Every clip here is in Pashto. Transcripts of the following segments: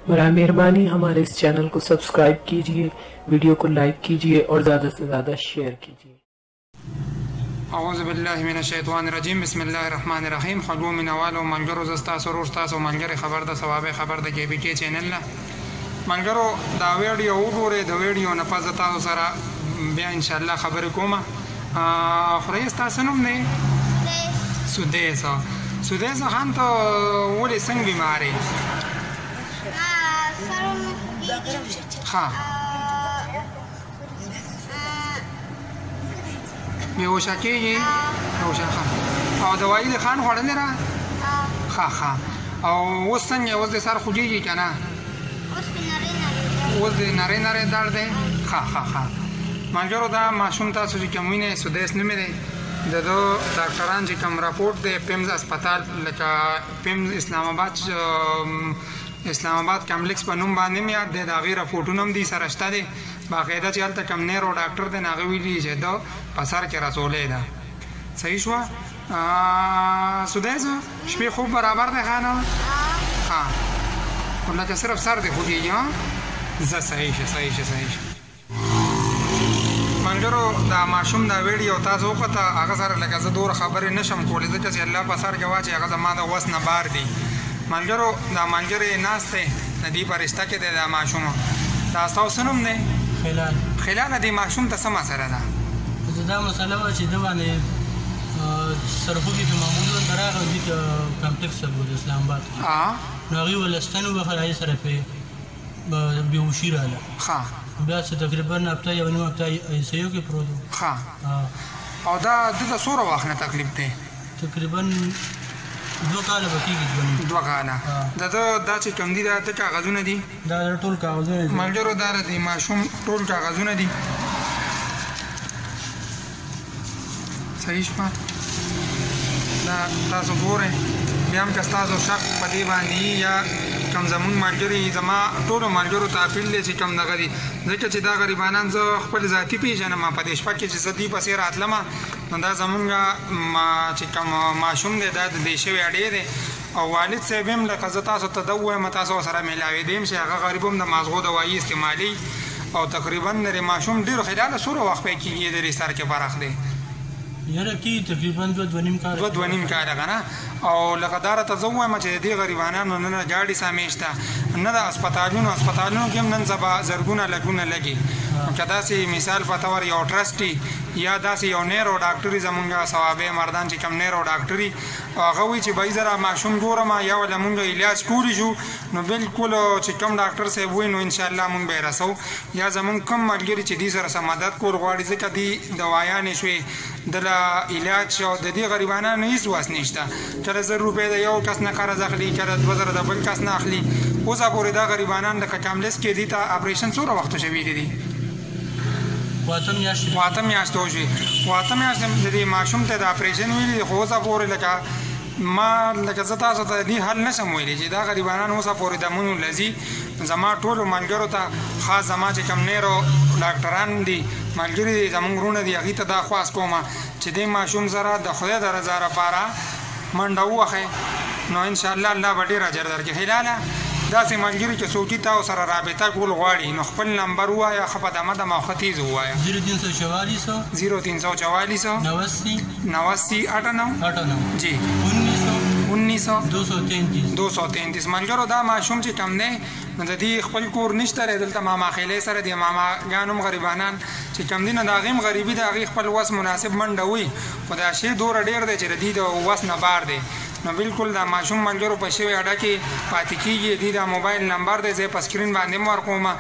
बराए मेहरबानी हमारे इस चैनल को सब्सक्राइब कीजिए, वीडियो को लाइक कीजिए और ज़्यादा से ज़्यादा शेयर कीजिए। أعوذ بالله من الشيطان الرجيم بسم الله الرحمن الرحيم خلو من والو ملګرو زستا سرور تاسو ملګری خبر د ثواب خبر د کې بي کې چینل نه ملګرو دا ویډیو وګورئ د ویډیو نه پز تاسو سره بیا ان شاء الله خبرې کومه خو تاسو نوم نه سودیسا خان ته ولې څنګه بیماری ها بیهوشه کېږي بیهوشه خان او دوايي د خان خوړلې را ښه او اوس څنګه اوس د سر خوږېږي که نه اوس د نری نری درد دی ښه ملګرو دا ماشوم تاسو چې کوم وینئ سدیس نومې دی د ده ډاکټران چې کوم راپورټ دی پیمز اسپتال لکه پیمز اسلام آباد کمپلیکس په نوم باندې مې یاد دی د هغې راپورټونه هم دي سره شته دی باقاعده چې هلته کوم نیرو ډاکټر دی نو هغه ویلي چې ده په سر کې رسولی ده صحیح شوه سدیس شپې خوب برابر دی خانه ها خو لکه صرف سر دی خوږېږي زه صحیح شه ملګرو دا ماشوم دا ویډیو تاسو وکړه هغه سره لکه زه دومره خبرې نشم کولی ځکه چې الله په سر کې واچي هغه زما د وس نه بار دي ملګرو دا ملګری ناست دی د دې په رشته کې دی دا ماشوم دا ستاسو نوم دی خلال دې ماشوم ته څه مسله ده دا مسله وه چې ده باندې سرخوږي په معمولي ورته راغی دوی ته کمپلیکس ته بوت اسلام آباد کې نو هغې ولستن وبخل هغې سره پرې بېهوشي راغله بیا څه تقریبا هفته یو نیم هفته ایسیو کې پروت و او دا دلته څومره وخت نه تکلیف دی تقریبا 2 کاله به کېږي 2 کاله د ده دا چې کوم دي دا ته کاغذونه دي دا ټول کاغذونه دي ملګرو دا د ماشوم ټول کاغذونه دي صحیح شوه دا تاسو ګورئ بیا هم که ستاسو شک په دې باندې یا کوم زمونږ ملګري زما ټولو ملګرو ته اپیل دی چې کوم دغه دي ځکه چې دا غریبانان زه خپل ذاتي پېژنم په دې شپه کې چې زه دوی پسې راتلمه نو دا زمونږ چې کوم ماشوم دی دا د دې شوی اډې دی او والد صاحب هم لکه زه تاسو ته ده ووایم تاسو سره میلاوېدی یم چې هغه غریب هم د مازغو دوایي استعمالي او تقریبا د ماشوم ډېرو خلاله څومره وخت پې کېږي د دې سر کې فرق دی یاره کې تقریبا 2.5 کاله که نه او لکه دا راته زه ووایم چې د دې غریبانانو نه ګاډي سامې شته نه د اسپتالونو کې هم نن سبا زرګونه لګونه لګي که داسې مثال په طور یو ټرسټي یا داسې یو نیرو ډاکټري زمونږ ثوابې مردان چې کوم نیرو ډاکټري هغه وایي چې بهی زره ماشوم ګورم یا له مونږ علاج کولی شو نو بالکل چې کوم ډاکټر صاحب وایي نو انشاءالله مونږ به یې رسو یا زمونږ کوم ملګري چې دې سره څه مدد کول غواړي ځکه دې دوایانې شوې دله علاج او د دې غریبانانو هېڅ وس نشته کله 1000 روپۍ د یو کس نه قرض اخلي کله 2000 د بل کس نه اخلي اوسه پورې دا غریبانان لکه کاملیس کې دي ته اپریشن څومره وخت شوي دي 8 میاشتې وشوي 8 میاشتې د دې ماشوم ته د اپریشن ویلي دي خو اوسه پورې لکه ما لکه زه تاسو ته دې حل نشم ویلی چې دا غریبانان اوسه پورې دمونو لځي زما ټولو ملګرو ته خاص زما چې کوم نیرو ډاکټران دي ملګري دي زمونږ وروڼه دي هغې ته دا خواست کومه چې دې ماشوم سره د خدای د رضا لپاره منډه ووهئ نو انشاءالله الله به ډېر اجر درکړي خلاله داسې ملګري چې څوک تاسو سره رابطه کول غواړي نو خپل نمبر ووایه ښه په دمه دمه او ښه تیز ووایه 0344 جی 233 ملګرو دا ماشوم چې کم دی نو د دې خپل کور نشته دی دلته ماما خیلې سره دی ماماګان هم غریبانان چې کم دي نو د هغې هم غریبي د هغې خپل وس مناسب منډه وي خو دا شی دومره ډېر دی چې د دې د وس نه بار دی نو بالکل دا ماشوم ملګرو په شوی اډه کې پاتې کېږي دې دا موبایل نمبر دی زه په سکرین باندې هم ورکومه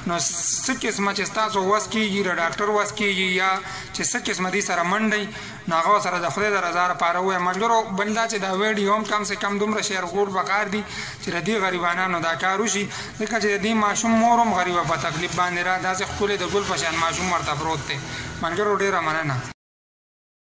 نو څه قسمه چې ستاسو وس کېږي د ډاکټر وس کېږي یا چې څه قسمه دې سره منډئ نو هغه سره د خدای د رضا لپاره ووایه ملګرو بل دا چې دا ویډیو هم کم سے کم دومره شیر کول پکار دي چې د دې غریبانانو دا کار وشي ځکه چې د دې ماشوم مور هم غریبه په تکلیف باندې را داسې ښکلی د ګل په شان ماشوم ورته پروت دی ملګرو ډېره مننه